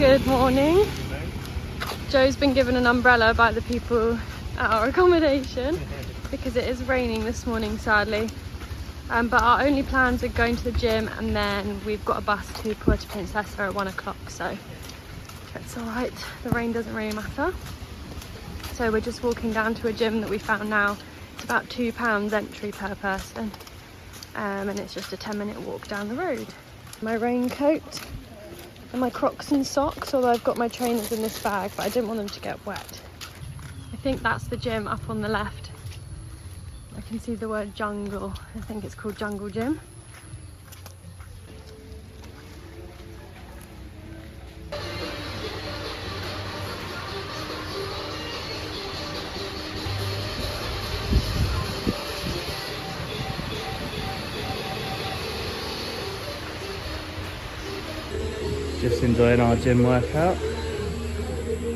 Good morning. Joe's been given an umbrella by the people at our accommodation because it is raining this morning, sadly. But our only plans are going to the gym, and then we've got a bus to Puerto Princesa at 1 o'clock, so it's all right. The rain doesn't really matter. So we're just walking down to a gym that we found now. It's about £2 entry per person, and it's just a 10-minute walk down the road. My raincoat and my Crocs and socks, although I've got my trainers in this bag, but I didn't want them to get wet. I think that's the gym up on the left. I can see the word jungle. I think it's called Jungle Gym. Just enjoying our gym workout.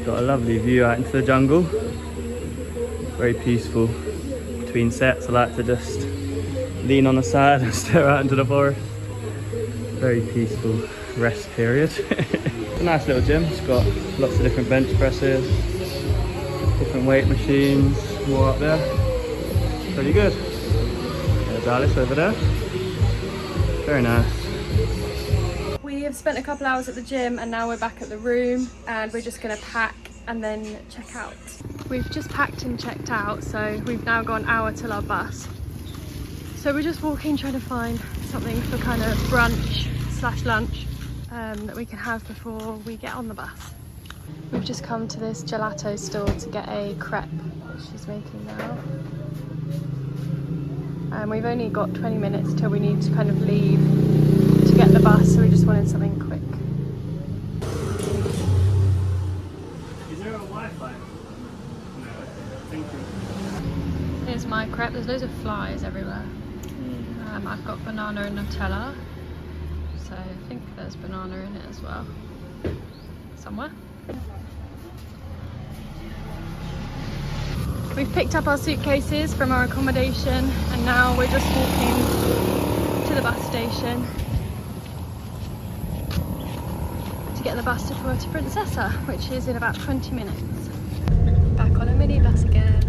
Got a lovely view out into the jungle. Very peaceful. Between sets I like to just lean on the side and stare out into the forest. Very peaceful rest period. It's a nice little gym. It's got lots of different bench presses, different weight machines, more up there. Pretty good. There's Alice over there. Very nice. We have spent a couple hours at the gym and now we're back at the room, and we're just going to pack and then check out. We've just packed and checked out, so we've now got an hour till our bus. So we're just walking, trying to find something for kind of brunch / lunch that we can have before we get on the bus. We've just come to this gelato store to get a crepe that she's making now. And we've only got 20 minutes till we need to kind of leave to get the bus, so we just wanted something quick. Is there a Wi-Fi? No, thank you. Here's my crepe. There's loads of flies everywhere. I've got banana and Nutella, so I think there's banana in it as well. Somewhere. We've picked up our suitcases from our accommodation, and now we're just walking to the bus station to get the bus to Puerto Princesa, which is in about 20 minutes. Back on a minibus again.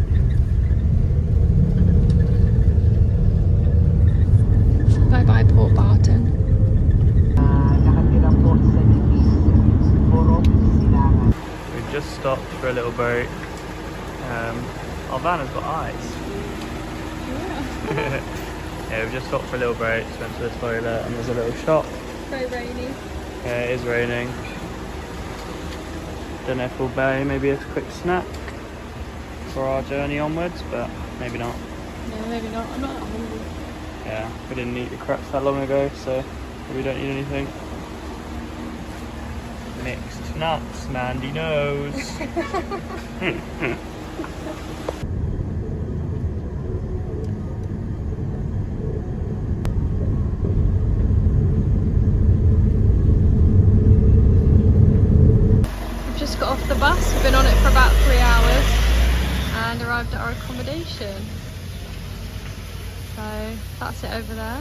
Bye bye Port Barton. We've just stopped for a little break. Our van has got eyes. Yeah. Yeah, we've just stopped for a little break, just went to the toilet, and there's a little shop. Very rainy. Yeah, it is raining. Don't know if we'll buy maybe a quick snack for our journey onwards, but maybe not. No, maybe not. I'm not that hungry. Yeah, we didn't eat the crepes that long ago, so we don't need anything. Mixed nuts, Mandy knows. We've just got off the bus. We've been on it for about 3 hours and arrived at our accommodation. So that's it over there.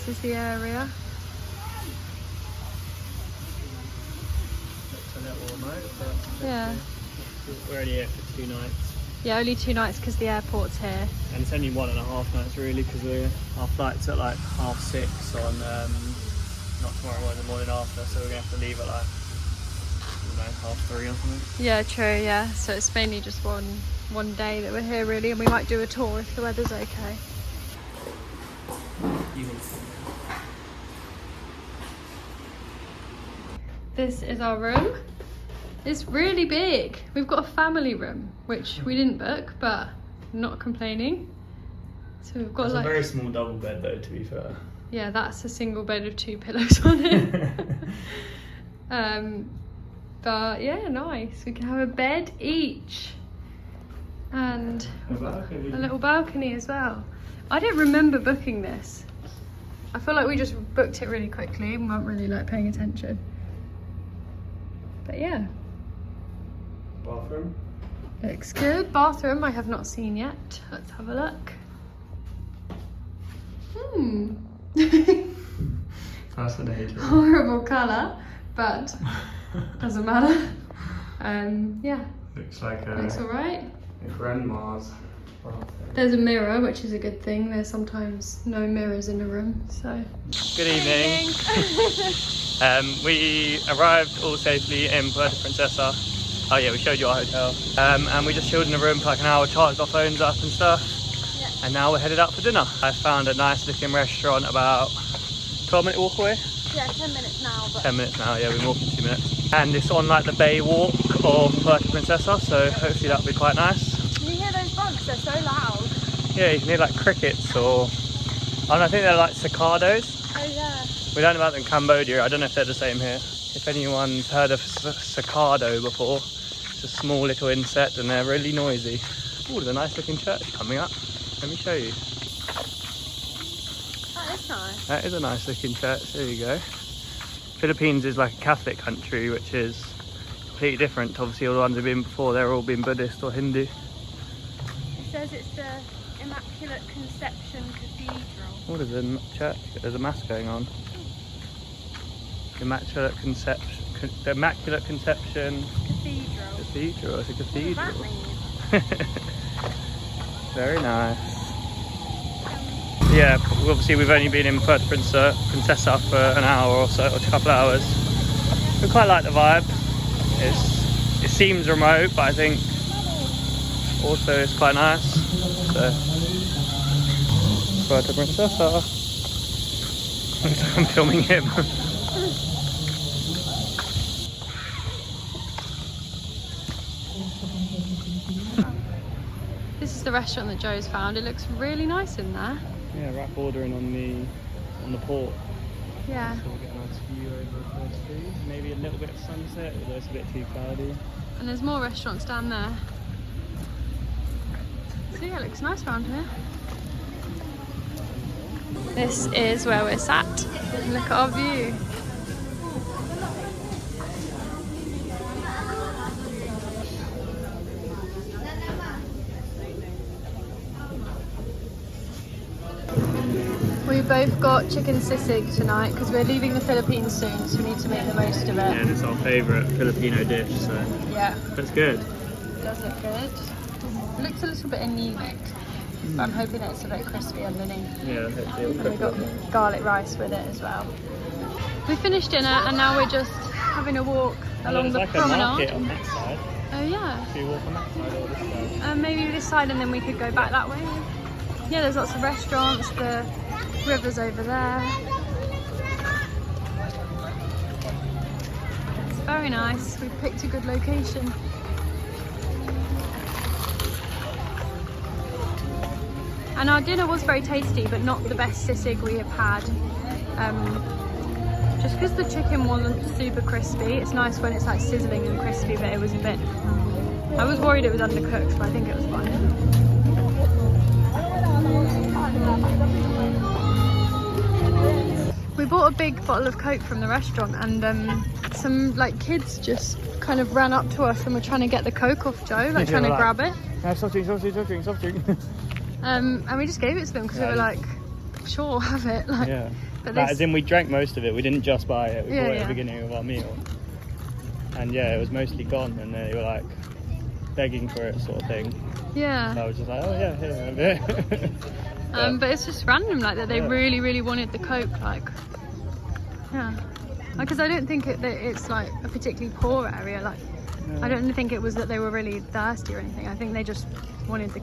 This is the area. It's a little remote, but Yeah. we're only here for 2 nights. Yeah, only 2 nights because the airport's here. And it's only 1.5 nights really, because our flight's at like 6:30 on not tomorrow morning, the morning after, so we're gonna have to leave at like, I don't know, 3:30 or something. Yeah, true, yeah. So it's mainly just one day that we're here really, and we might do a tour if the weather's okay. This is our room. It's really big. We've got a family room, which we didn't book, but not complaining. So we've got It's like a very small double bed though, to be fair. Yeah, that's a single bed with 2 pillows on it. But yeah, nice. We can have a bed each and a little balcony as well. I don't remember booking this. I feel like we just booked it really quickly and weren't really like paying attention. But yeah. Bathroom. Looks good. Bathroom I have not seen yet. Let's have a look. Fascinating. Horrible colour, but Doesn't matter. Yeah. Looks like Looks alright. a grandma's. There's a mirror, which is a good thing. There's sometimes no mirrors in a room, so. Good evening. We arrived all safely in Puerto Princesa. Oh yeah, we showed you our hotel. And we just chilled in the room for like an hour, charged our phones up and stuff. Yeah. And now we're headed out for dinner. I found a nice looking restaurant about 12-minute walk away. Yeah, 10 minutes now. But 10 minutes now, yeah, we've been walking 2 minutes. And it's on like the bay walk of Puerto Princesa, so hopefully that'll be quite nice. Can you hear those bugs? They're so loud. Yeah, you can hear like crickets or, I think they're like cicados. Oh yeah. We learned about them in Cambodia. I don't know if they're the same here. If anyone's heard of cicado before, it's a small little insect and they're really noisy. Oh, there's a nice looking church coming up. Let me show you. That is nice. That is a nice looking church. There you go. Philippines is like a Catholic country, which is completely different to obviously all the ones we've been before. They're all been Buddhist or Hindu. It says it's the Immaculate Conception Cathedral. What is a church? There's a mass going on. Immaculate Conception. The Immaculate Conception Cathedral. It's a cathedral. What does that mean? Very nice. Yeah, obviously we've only been in Puerto Princesa for an hour or so, or a couple of hours. We quite like the vibe. It seems remote, but I think also it's quite nice. So, Puerto Princesa. I'm filming him. This is the restaurant that Joe's found. It looks really nice in there. Yeah, right bordering on the port. Yeah. So we'll get a nice view over those trees. Maybe a little bit of sunset, although it's a bit too cloudy. And there's more restaurants down there. So yeah, it looks nice around here. This is where we're sat. Look at our view. We both got chicken sisig tonight because we're leaving the Philippines soon, so we need to make the most of it. Yeah, and it's our favourite Filipino dish, so yeah, that's good. It does look good. It looks a little bit anemic, but I'm hoping it's a bit crispy underneath. Yeah, hopefully it'll And we got garlic rice with it as well. We finished dinner and now we're just having a walk along the like promenade. A market on that side. Oh yeah. Should we walk on that side or this side? Maybe this side and then we could go back that way. Yeah, there's lots of restaurants. The river's over there. It's very nice. We've picked a good location. And our dinner was very tasty, but not the best sisig we have had. Just because the chicken wasn't super crispy. It's nice when it's like sizzling and crispy, but it was a bit... I was worried it was undercooked, but I think it was fine. We bought a big bottle of Coke from the restaurant and some like kids just kind of ran up to us and were trying to get the Coke off Joe, like trying to grab it. No, soft drink. And we just gave it to them because we were like, sure, have it. Like, yeah. But As in we drank most of it, we didn't just buy it, we bought it at yeah. the beginning of our meal. And yeah, it was mostly gone and they were like begging for it sort of thing. Yeah. So I was just like, oh yeah, here, have it. But it's just random like that they really, really wanted the Coke, like, yeah. Because I don't think that it's like a particularly poor area, like, no. I don't think it was that they were really thirsty or anything. I think they just wanted to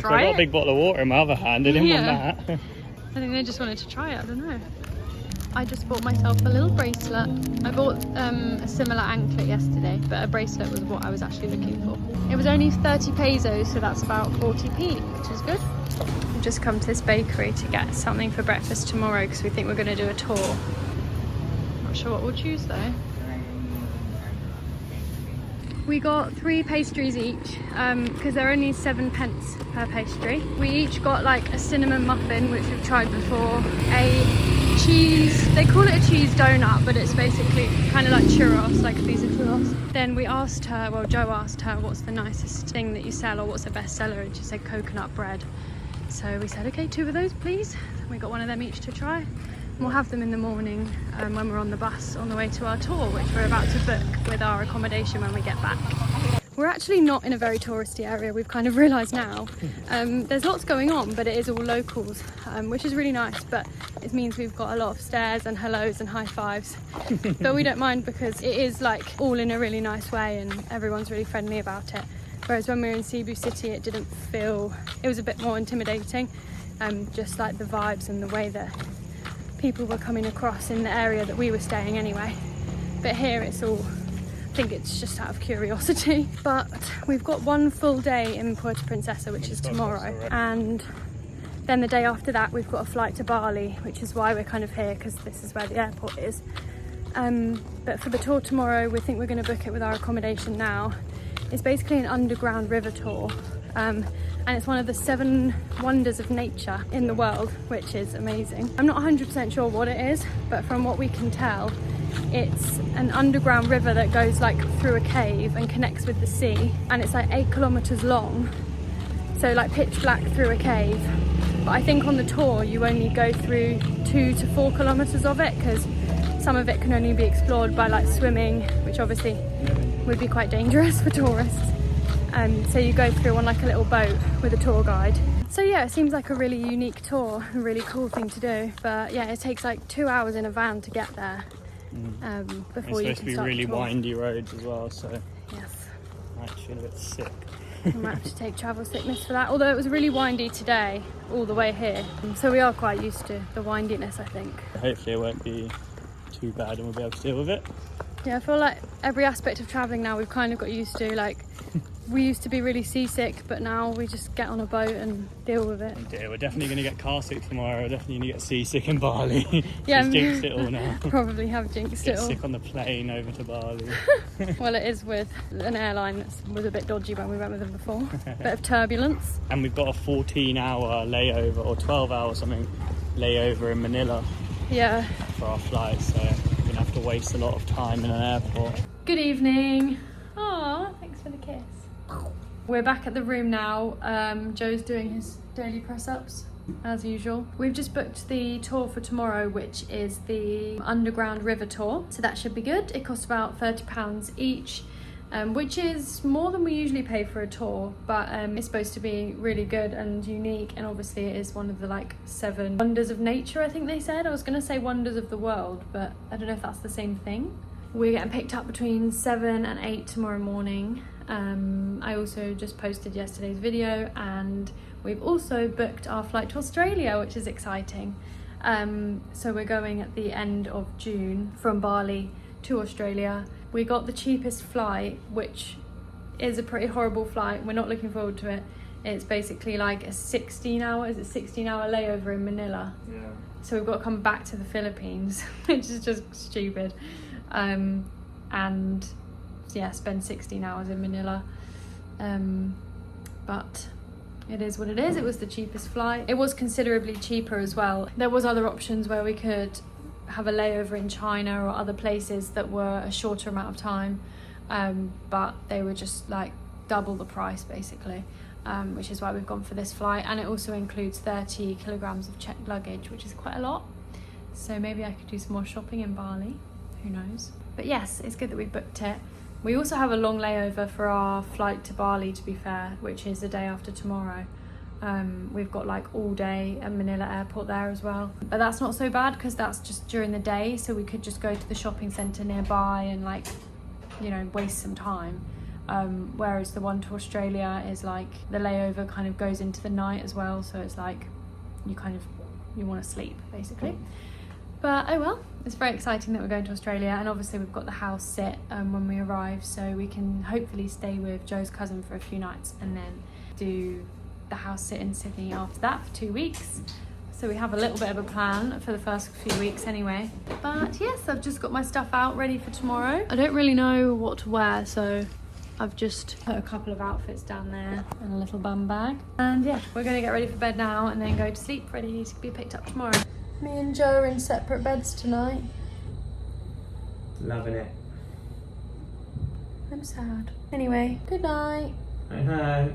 try I it. got a big bottle of water in my other hand, I didn't want that. I think they just wanted to try it, I don't know. I just bought myself a little bracelet. I bought a similar anklet yesterday, but a bracelet was what I was actually looking for. It was only 30 pesos, so that's about 40p, which is good. We've just come to this bakery to get something for breakfast tomorrow because we think we're going to do a tour. Not sure what we'll choose though. We got 3 pastries each because they're only 7 pence per pastry. We each got like a cinnamon muffin, which we've tried before, a cheese, they call it a cheese donut, but it's basically kind of like churros, like a piece of churros. Then we asked her, well, Joe asked her, what's the nicest thing that you sell or what's the best seller, and she said coconut bread. So we said, okay, 2 of those please. We got one of them each to try. We'll have them in the morning when we're on the bus on the way to our tour, which we're about to book with our accommodation when we get back. We're actually not in a very touristy area, we've kind of realised now. There's lots going on, but it is all locals, which is really nice, but it means we've got a lot of stares and hellos and high fives. But we don't mind because it is like all in a really nice way and everyone's really friendly about it. Whereas when we were in Cebu City, it didn't feel, it was a bit more intimidating, just like the vibes and the way that people were coming across in the area that we were staying anyway. But here it's all, I think it's just out of curiosity. But we've got one full day in Puerto Princesa, which is tomorrow, and then the day after that we've got a flight to Bali, which is why we're kind of here, because this is where the airport is. But for the tour tomorrow, we think we're going to book it with our accommodation now. It's basically an underground river tour, and it's one of the 7 wonders of nature in the world, which is amazing. I'm not 100% sure what it is, but from what we can tell, it's an underground river that goes like through a cave and connects with the sea, and it's like 8 kilometers long, so like pitch black through a cave. But I think on the tour you only go through 2 to 4 kilometers of it, because some of it can only be explored by like swimming, which obviously would be quite dangerous for tourists. So you go through on like a little boat with a tour guide. So yeah, it seems like a really unique tour, a really cool thing to do. But yeah, it takes like 2 hours in a van to get there. Before you can start. It's supposed to be really windy roads as well, so yes, I'm actually a bit sick. I might have to take travel sickness for that, although it was really windy today all the way here, so we are quite used to the windiness, I think. Hopefully it won't be too bad and we'll be able to deal with it. Yeah, I feel like every aspect of travelling now we've kind of got used to. Like, we used to be really seasick, but now we just get on a boat and deal with it. Yeah, we're definitely going to get car sick tomorrow. We're definitely going to get seasick in Bali. Yeah, just jinxed it all now. Probably have jinxed it all. Get sick on the plane over to Bali. Well, it is with an airline that was a bit dodgy when we went with them before. Bit of turbulence. And we've got a 14-hour layover, or 12-hour something, layover in Manila. Yeah. For our flight, so we're going to have to waste a lot of time in an airport. Good evening. Aw, thanks for the kiss. We're back at the room now. Joe's doing his daily press-ups, as usual. We've just booked the tour for tomorrow, which is the underground river tour. So that should be good. It costs about £30 each, which is more than we usually pay for a tour, but it's supposed to be really good and unique, and obviously it is one of the like 7 wonders of nature, I think they said. I was going to say wonders of the world, but I don't know if that's the same thing. We're getting picked up between 7 and 8 tomorrow morning. I also just posted yesterday's video, and we've also booked our flight to Australia, which is exciting. So we're going at the end of June from Bali to Australia. We got the cheapest flight, which is a pretty horrible flight. We're not looking forward to it. It's basically like a 16-hour layover in Manila. Yeah. So we've got to come back to the Philippines, which is just stupid. And yeah, spend 16 hours in Manila. But it is what it is. It was the cheapest flight. It was considerably cheaper as well. There was other options where we could have a layover in China or other places that were a shorter amount of time, but they were just like double the price basically, which is why we've gone for this flight. And it also includes 30 kilograms of checked luggage, which is quite a lot. So maybe I could do some more shopping in Bali, who knows. But yes, it's good that we booked it. We also have a long layover for our flight to Bali, to be fair, which is the day after tomorrow. We've got like all day at Manila airport there as well, but that's not so bad because that's just during the day, so we could just go to the shopping centre nearby and like, you know, waste some time. Whereas the one to Australia is like the layover kind of goes into the night as well, so it's like you want to sleep basically. But oh well, it's very exciting that we're going to Australia, and obviously we've got the house sit when we arrive, so we can hopefully stay with Joe's cousin for a few nights and then do the house sit in Sydney after that for 2 weeks. So we have a little bit of a plan for the first few weeks anyway. But yes, I've just got my stuff out ready for tomorrow. I don't really know what to wear, so I've just put a couple of outfits down there and a little bum bag. And yeah, we're gonna get ready for bed now and then go to sleep, ready to be picked up tomorrow. Me and Joe are in separate beds tonight. Loving it. I'm sad. Anyway, good night. I know.